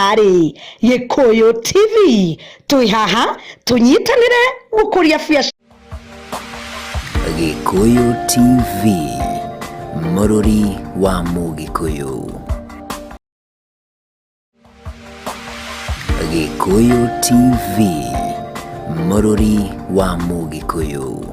Ari Gikuyu TV tuihaha tunyitanire gukuria biacara. Gikuyu TV Mururi wa Mugikuyu. Gikuyu TV Mururi wa Mugikuyu.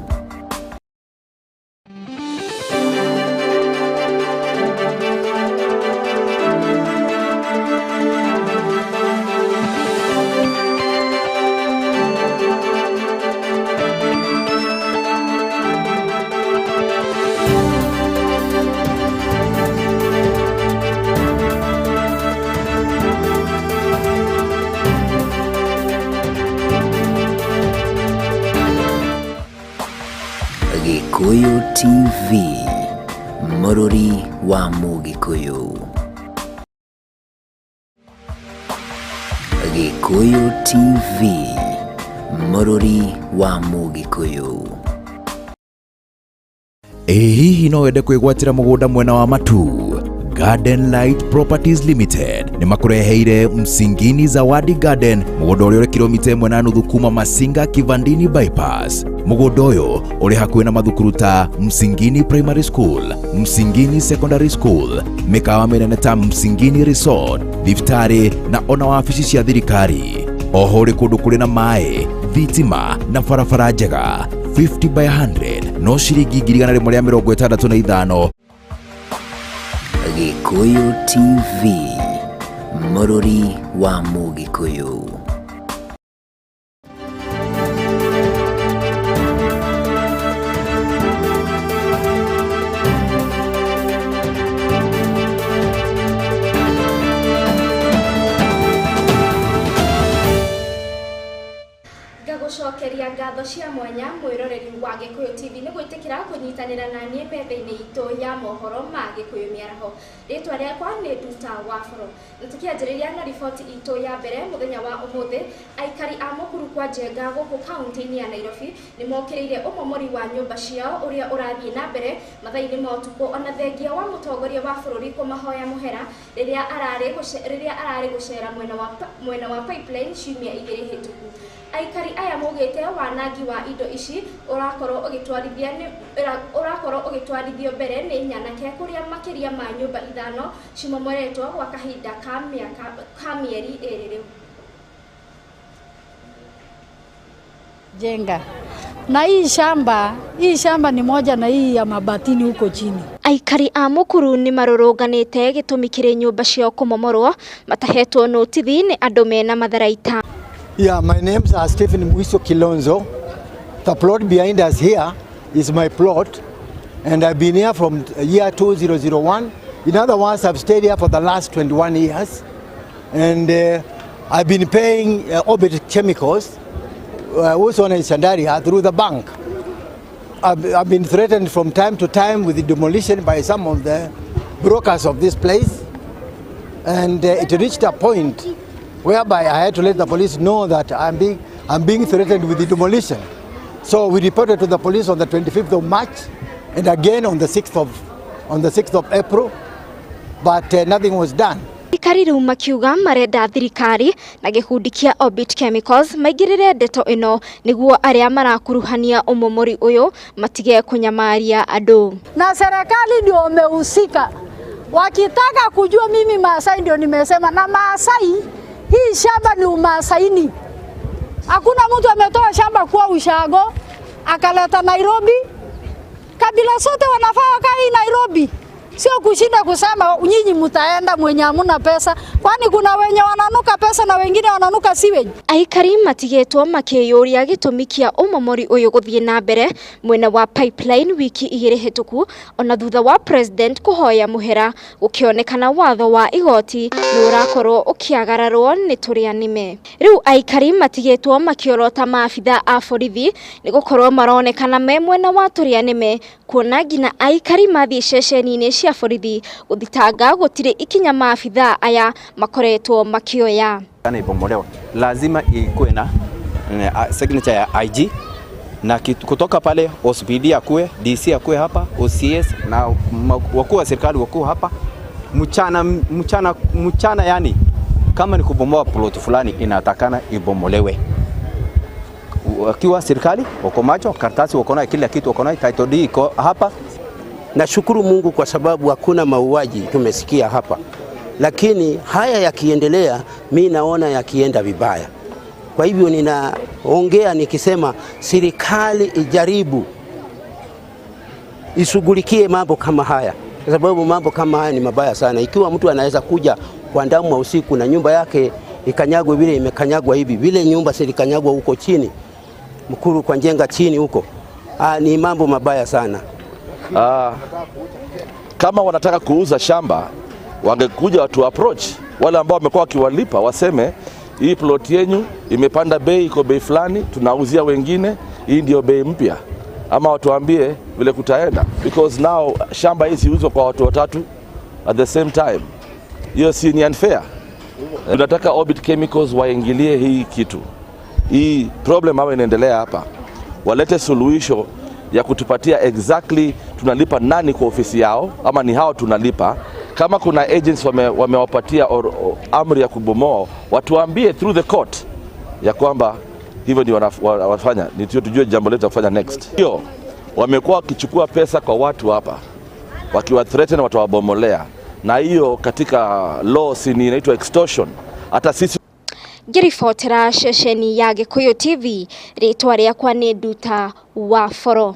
Gikuyu TV Mururi wa Mugikuyu. Gikuyu TV Mururi wa Mugikuyu. Hihi no wende kwigwatira mugunda mwena wa Matu? Garden Light Properties Limited ni makureheire Msingini Zawadi Garden, mugunda uri kilomita 1.5 kuma Masinga Kivandini bypass. Mugunda uyu uri hakuhi na mathukuru ta Msingini Primary School, Msingini Secondary School, mikawa minene ta Msingini Resort, thibitarĩ na ona wabici cia thirikari. Oho uri kundu kuri na mai, thitima na barabara njega. 50 by 100 no ciringi 165. Gikuyu TV Mururi wa Mugikuyu. Gagucokeria ngatho cia mwanya mwiroreri wa Gikuyu TV ni gwitikira kunyitanira na nie mbebe-ini itu ya mohoro ma Gikuyu Miaraho. Ritwa riakwa ni Nduta wa Boro. Tukianjiriria na riboti itu ya mbere muthenya wa umuthi, aikari a mukuru kwa Njenga guku kaunti-ini ya Nairobi ni mokiriire umomori wa nyumba ciao uria urathie na mbere mathaini ma utuku ona thengia wa mutongoria wa bururi kumahoya muhera riria arari gucera mwena wa pipeline ciumia igiri hituku. Aikari aya mugite wanangi wa indo ici urakorwo ugitwarithio mbere ni nyanake kuria makiria ma nyumba 5 cimomoretwo gwa kahinda ka mieri 2 riu. Jenga na hii shamba ni moja na hii ya mabatini huko chini. Aikari a mukuru ni marurunganite gitumi kiri nyumba ciao kumomorwo matahetwo notithi ni andu mena matharaita. Yeah, my name is Stephen Mwiso Kilonzo. The plot behind us here is my plot, and I've been here from year 2001. In other words, I've stayed here for the last 21 years, and I've been paying Orbit Chemicals, also on Sandaria, through the bank. I've been threatened from time to time with the demolition by some of the brokers of this place, and it reached a point whereby I had to let the police know that I'm being threatened with the demolition. So we reported to the police on the 25th of March and again on the 6th of April, but nothing was done. Aikari riu makiuga marenda thirikari na gikundi kia Orbit Chemicals maigirire ndeto ino niguo aria marakuruhania umomori uyu matige kunyamaria andu. Na serikali ndio umehusika. Wakitaka kujua mimi Maasai ndio nimesema, na Maasai hii shamba ni Umaasaini. Hakuna mtu ametoa shamba kwa ushago akaleta Nairobi. Kabila zote wanafaa wakae Nairobi. Sio kushinda kusema nyinyi mtaenda mwenye hamuna pesa, kwani kuna wenye wananuka pesa na wengine wananuka sewage. Aikari matigetwo makiyuria gitumi kia umomori uyu guthie na mbere mwena wa pipeline wiki igiri hituku ona thutha wa president kuhoya muhera ukionekana watho wa igoti ni urakorwo ukiagararwo ni turia nime. Riu aikari matigetwo makiorota maabitha a borithi ni gukorwo maronekana me mwena wa turia nime, kuona ngina aikari mathie ceceni-ini cia borithi guthitanga gutire ikinya maabitha aya makoretwo makioya. Ibomolewa lazima ikuwe na signature ya IG na kutoka pale OCPD akue, DC akue hapa, OCS na wakuu wa serikali wakuu hapa, mchana yani Kama ni kubomoa plot fulani inatakana ibomolewe. Wakiwa serikali wako macho, karatasi wako nayo, kila kitu wako nayo, title deed iko hapa. Nashukuru Mungu kwa sababu hakuna mauaji tumesikia hapa. Lakini haya yakiendelea, mimi naona yakienda vibaya. Kwa hivyo ninaongea nikisema serikali ijaribu ishughulikie mambo kama haya, kwa sababu mambo kama haya ni mabaya sana. Ikiwa mtu anaweza kuja kwa ndamu wa usiku na nyumba yake ikanyagwe vile imekanyagwa hivi, vile nyumba silikanyagwa huko chini, mkuru kwa njenga chini huko, ni mambo mabaya sana. Kama wanataka kuuza shamba, wangekuja watu approach wale ambao wamekuwa wakiwalipa, waseme hii plot yenu imepanda bei, iko bei fulani, tunauzia wengine, hii ndio bei mpya. Ama watuambie vile kutaenda, because now shamba hizi huuzwa kwa watu watatu at the same time. Hiyo si ni unfair. Tunataka Orbit Chemicals waingilie hii kitu. Hii problem ambayo inaendelea hapa, walete suluhisho ya kutupatia exactly tunalipa nani kwa ofisi yao, ama ni hao tunalipa. Kama kuna agents wamewapatia amri ya kubomoa, watuambie through the court ya kwamba hivyo ndio wanafanya, ni tujue jambo letu kufanya next. Hiyo wamekuwa wakichukua pesa kwa watu hapa, wakiwa threaten watu wabomolea, na hiyo katika law ni inaitwa extortion. Hata sisi Ngiribotera ceceni ya Gikuyu TV, ritwa riakwa ni Nduta wa Boro.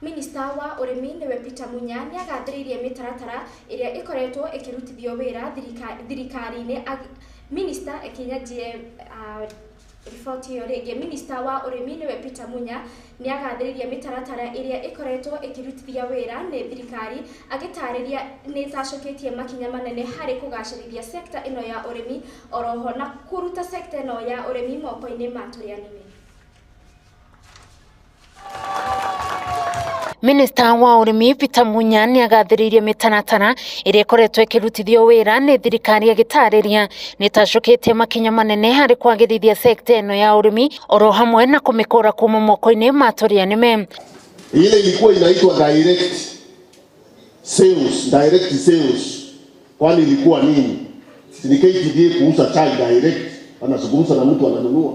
Minista wa urimi niwe Peter Munya ni agathiririe mitaratara iria ikoretwo ikirutithio wira thirikari-ini. Minista ekinyajie riboti iyo ringi. Minista wa urimi niwe Peter Munya ni agathiririe mitaratara iria ikoretwo ikirutithia wira ni thirikari, agitariria ni tacoketie makinya manene hari kugacirithia sekta ino ya urimi, oroho na kuruta sekta ino ya urimi moko-ini ma turia nini. Minista wa urimi Peter Munya ni agathiririe mitaratara iria ikoretwo ikirutithio wira ni thirikari, agitariria ni tacoketie makinya manene hari kwagirithia sekta ino ya urimi, oro hamwe na kumikora kuma moko-ini ma turia nime. Ile ilikuwa inaitwa direct sales. Kwani ilikuwa nini? Ni KTDA kuuza chai direct, anazungumza na mtu ananunua.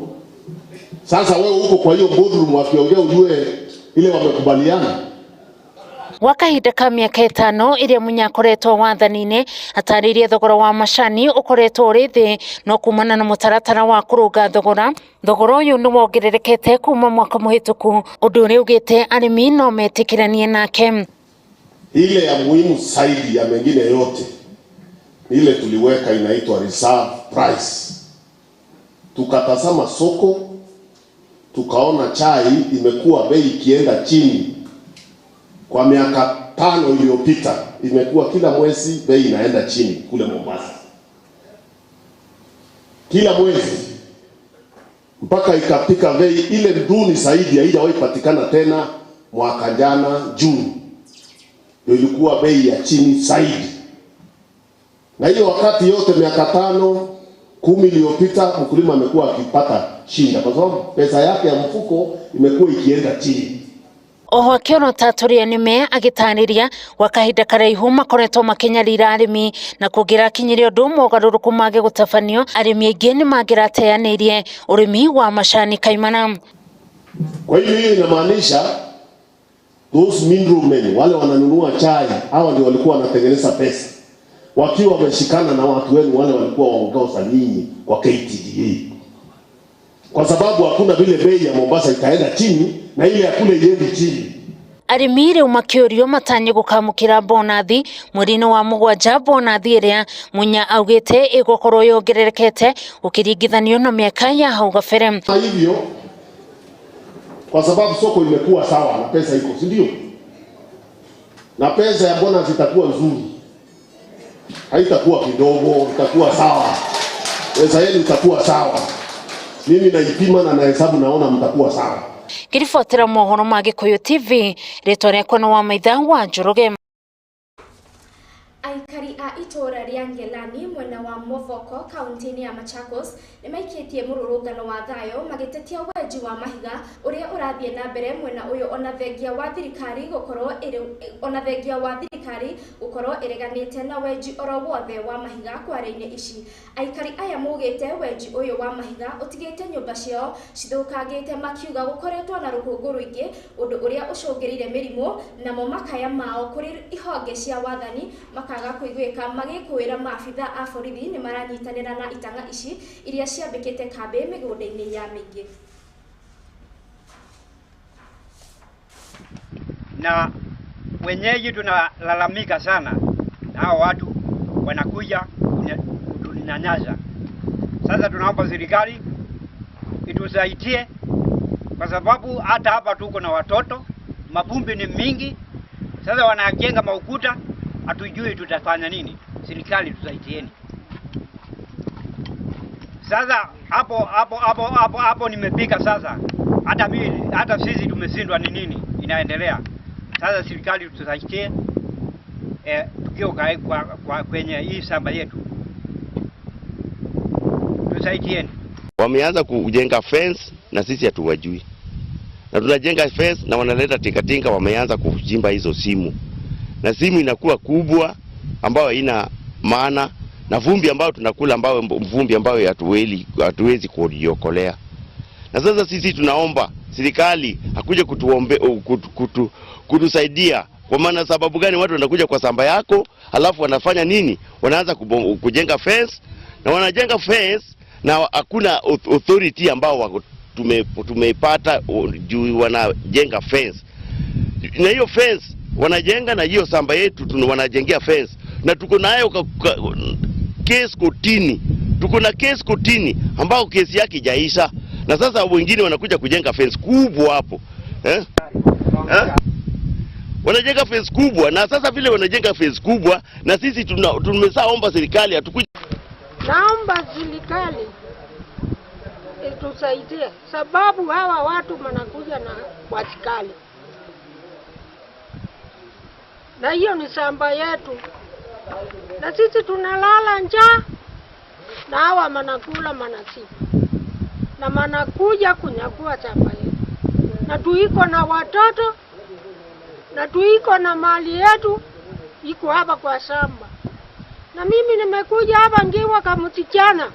Sasa wewe uko kwa hiyo boardroom wakiongea ujue ile wamekubaliana. Wakahinda ka miaka 5 iria Munya akoretwo wathani-ini, ataririe thogora wa macani ukoretwo uri thi, no kumana na mutaratara wa kurunga thogora uyu ni wongererekete kuma mwaka muhituku, undu uri ugite arimi no metikiranie nake. Ile ya muhimu zaidi ya mengine yote ile tuliweka inaitwa reserve price. Tukatazama soko, tukaona chai imekuwa bei ikienda chini. Kwa miaka 5 iliyopita imekuwa kila mwezi bei inaenda chini kule Mombasa. Kila mwezi mpaka ikapika bei ile duni zaidi haijawahi patikana tena mwaka jana Juni. Ndio ilikuwa bei ya chini zaidi. Na hiyo wakati yote miaka 5-10 iliyopita mkulima amekuwa akipata shinda kwa sababu pesa yake ya mfuko imekuwa ikienda chini. Oho akiona taturia nime agitaniria wakahinda karaihu makoretwo makinyarira arimi na kugira kinyirio ndu mogaruruku mage gutafanio, arimi aingi ni magirateanirie urimi wa macani kaimana. Kwa hiyo inamaanisha those middlemen wale wananunua chai, hawa ndio walikuwa wanatengeneza pesa wakiwa wameshikana na watu wenu wale walikuwa waongoza nyinyi kwa KTDA, kwa sababu hakuna vile bei ya Mombasa itaenda chini na ile ya kule iende chini. Arimi riu makiurio matanye gukamukira bonathi mweri-ini wa 7, bonathi iria Munya augite igukorwo yongererekete ukiringithanio na miaka ya hau gabere. Hivyo kwa sababu soko imekuwa sawa na pesa iko, si ndio? Na pesa ya bonathi itakuwa nzuri, haitakuwa kidogo, itakuwa sawa. Pesa yenu itakuwa sawa. Mimi naipima na nahesabu, naona mtakuwa sawa. Ngiribotera mohoro ma Gikuyu TV, ritwa riakwa ni wa maitha wa Njoroge. Aikari a itora ria Ngelani mwena wa Movoko kaunti-ini ya Machakos ni maikitie mururungano wa thayo magitetia weji wa mahiga uria urathie na mbere mwena uyu ona thengia wa thirikari gukorwo ireganite na weji oro wothe wa mahiga kware-ini ici. Aikari aya mugite weji uyu wa mahiga utigite nyumba ciao cithukangite makiuga gukoretwo na ruhungu ruingi undu uria ucungirire mirimu namo makaya mao kuri ihonge cia wathani makaga kuigwika magikwira maabitha a borithi ni maranyitanira na itanga ici iria ciambikite kambe migunda-ini ya mingi. Na wenyeji tunalalamika sana na hao watu wanakuja kutunyanyasa. Sasa tunaomba serikali itusaidie kwa sababu hata hapa tuko na watoto, mavumbi ni mingi. Sasa wanajenga maukuta, hatujui tutafanya nini. Serikali tusaidieni. Sasa hapo nimepika sasa. Hata sisi tumeshindwa ni nini inaendelea. Sasa serikali tusaidie tukio kwa kwenye hii shamba yetu. Tusaidieni. Wameanza kujenga fence na sisi hatuwajui. Na tunajenga fence na wanaleta tingatinga wameanza kujimba hizo simu. Na simu inakuwa kubwa ambayo haina maana na vumbi ambayo tunakula ambayo vumbi ambayo hatuwezi kujiokolea. Na sasa sisi tunaomba serikali akuje kutusaidia. Kwa maana sababu gani watu wanakuja kwa shamba yako alafu wanafanya nini? Wanaanza kujenga fence na wanajenga fence na hakuna authority ambao tumeipata juu wanajenga fence. Na hiyo fence wanajenga na hiyo shamba yetu wanajengea fence. Na tuko nayo case kotini. Tuko na case kotini ambao kesi yake haijaisha. Na sasa wengine wanakuja kujenga fence kubwa hapo. Wanajenga fence kubwa na sasa vile wanajenga fence kubwa na sisi tumesaomba serikali hatukuja. Naomba serikali itusaidie sababu hawa watu wanakuja na watikali. Na hiyo ni shamba yetu. Na sisi tunalala njaa na hawa manakula manasibu. Na manakuja kunyakua shamba yetu. Na tuiko na watoto na tuiko na mali yetu iko hapa kwa shamba. Na mimi nimekuja hapa ngiwa kama msichana.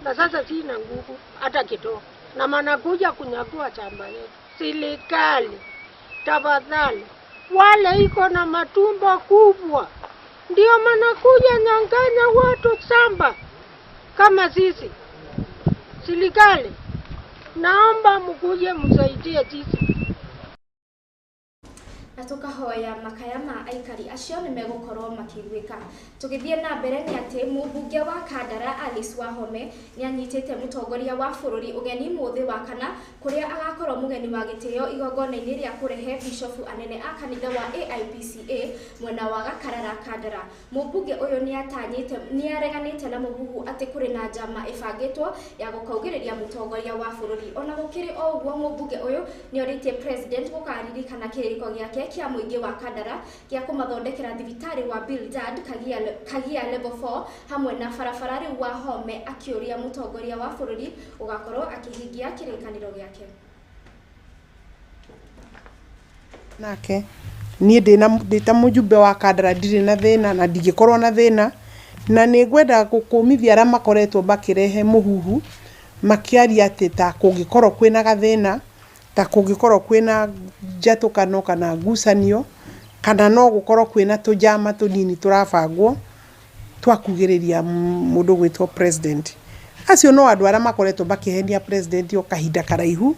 Na sasa sina nguvu hata kidogo. Na manakuja kunyakua shamba yetu. Serikali tafadhali wale iko na matumbo kubwa ndio manakuja nyang'anya watu shamba kama sisi. Serikali naomba mkuje msaidie sisi. Na tukahoya makaya ma aikari acio ni megukorwo makigwika. Tugithie na mbere ni ati mubunge wa Kandara Alice Wahome ni anyitite mutongoria wa bururi ugeni muthi wa kana kuria agakorwo mugeni wa gitio igongona-ini ria kurehe bishofu anene a kanitha wa AIPCA mwena wa Gakarara Kandara. Mubunge uyu ni areganite na muhuhu ati kuri na njama ibangitwo ya gukaugiriria mutongoria wa bururi. Ona gukiri o uguo mubunge uyu ni oritie president gukaririkana kiriko giake kia muingi wa Kandara kia kumathondekera thibitari wa Bildad Kagia level 4 hamwe na barabara riu Wahome akiuria mutongoria wa bururi ugakorwo akihingia kirikaniro giake. Nake nie ndita mujumbe wa Kandara ndire na thina na ndigikorwo na thina na ningwenda gukumithia ara makoretwo bakirehe muhuhu makiaria ati ta kungikorwo kwina gathina ta kungikorwo kwina njatukano kana ngucanio kana no gukorwo kwina tujama tunini turabangwo twakugiriria mundu gwitwo president. Acio no andu ara makoretwo bakihenia president o kahinda karaihu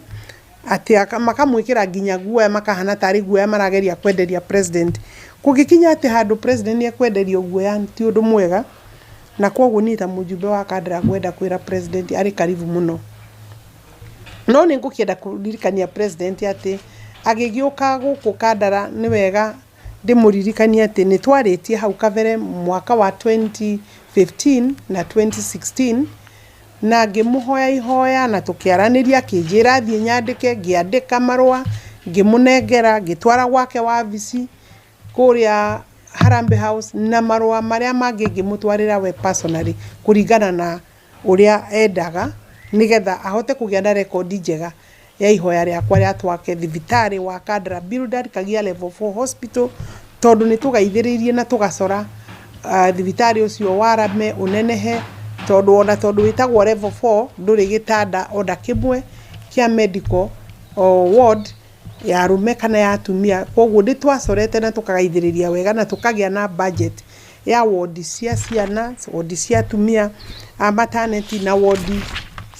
ati makamwikira nginya guoya makahana tari guoya marageria kwenderia president. Kugikinya ati handu president ni kwenderio guoya ti undu mwega na koguo ni ta mujumbe wa Kandara gwenda kwira president ari karibu muno. No ni ngukienda kuririkania president ati agigiuka guku Kandara ni wega ndimuririkania ati ni twaritie hau kabere mwaka wa 2015 na 2016 na ngimuhoya ihoya na tukiaraniria kinjira thie nyandike ngiandika marua ngimunengera ngitwara gwake wabici kuria Harambee House na marua maria mangĩ mutwarira we personally kuringana na uria endaga nigetha ahote kugĩa na record njega ya ihoya rĩakwa rĩa twake thibitari wa Kadra Builder kagia level 4 hospital tondu ni tugaithĩrĩirie na tugacora thibitari ucio warame unenehe tondu witagwo level 4 nduri gitanda onda kimwe kia medical ward ya arume kana ya atumia koguo ndi twacorete na tukagaithĩrĩria wega na tukagĩa na budget ya ward cia ciana ward cia atumia maternity na ward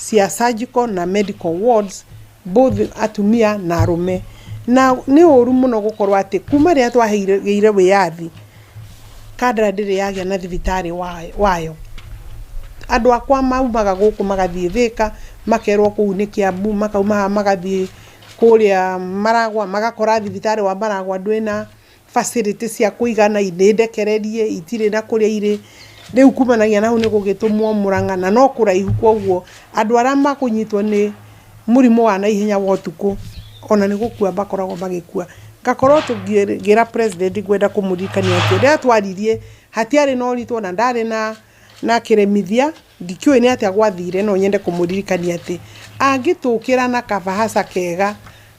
cia surgical na medical wards both atumia na arume na ni ũru mũno gũkorwo atĩ kuma rĩrĩa twaheire wĩyathi Kadra ndĩrĩ yagĩa na thibitari wayo andũ akwa maumaga gũkũ magathiĩ Thĩka makerwo kũu nĩ Kiambu makauma magathiĩ kũrĩa Maragwa magakora thibitari wa Maragwa ndwĩna facility cia kũigana indekererie itirĩ na kũrĩa irĩ rĩu kumanagia na hau nĩ gũgĩtũmwo Murang'a na no kũraihu koguo andũ arĩa makũnyitwo nĩ mũrimũ wa naihenya wa ũtukũ ona nĩ gũkua bakoragwo magĩkua ngakorwo tũngĩra president gwenda kũmũririkania atĩ rĩrĩa twaririe hatiarĩ na ũritũ na ndarĩ na kĩremithia ndikiũĩ nĩ atĩa gwathire no nyende kũmũririkania atĩ angĩtũkĩra na kabahasa kega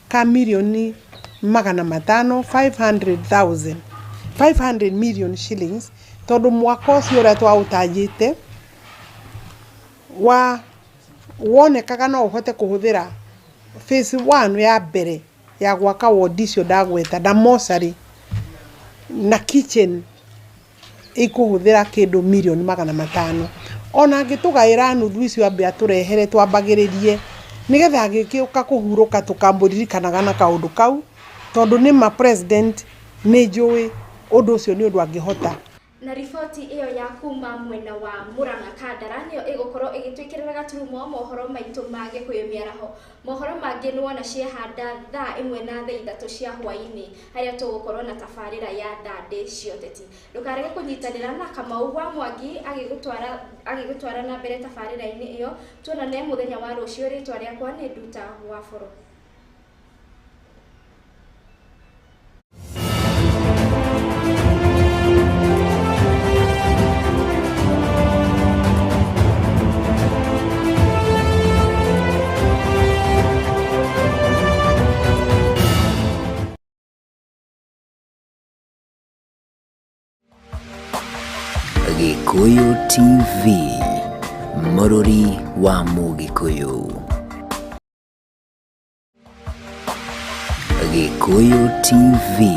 ka milioni 500,000 500 million shillings tondu mwaka ũcio ũrĩa twaũtanyĩte wonekaga no ũhote kũhũthĩra phase 1 ya mbere ya gwaka ward icio ndagweta na mocarĩ na kitchen ikuhũthĩra kĩndũ milioni 500 ona angĩtũgaĩra nuthu icio ambe atũrehere twambagĩrĩrie nigetha agĩũka kũhurũka tũkambũririkanaga na kaũndũ kau tondu nĩ ma president nĩ njũĩ ũndũ ũcio nĩ ũndũ angĩhota. Na riboti iyo ya kuma mwena wa Murang'a Kadara niyo igukorwo igitwikirira gaturumo mohoro maitu ma Gikuyu Miaraho. Mohoro mangĩ nĩ wona ciehanda thaa 1 na thaa 3 cia hwaĩ-inĩ harĩa tũgũkorwo na tabarĩra ya ndandĩ cioteti. Ndũkarege kũnyitanĩra na Kamau wa Mwangi agĩgũtwara na mbere tabarĩra-inĩ iyo. Tuonane mũthenya wa rũciũ. Rĩtwa rĩakwa nĩ Nduta wa Boro. Gikuyu TV, Morori wa Mugikuyu. Gikuyu TV.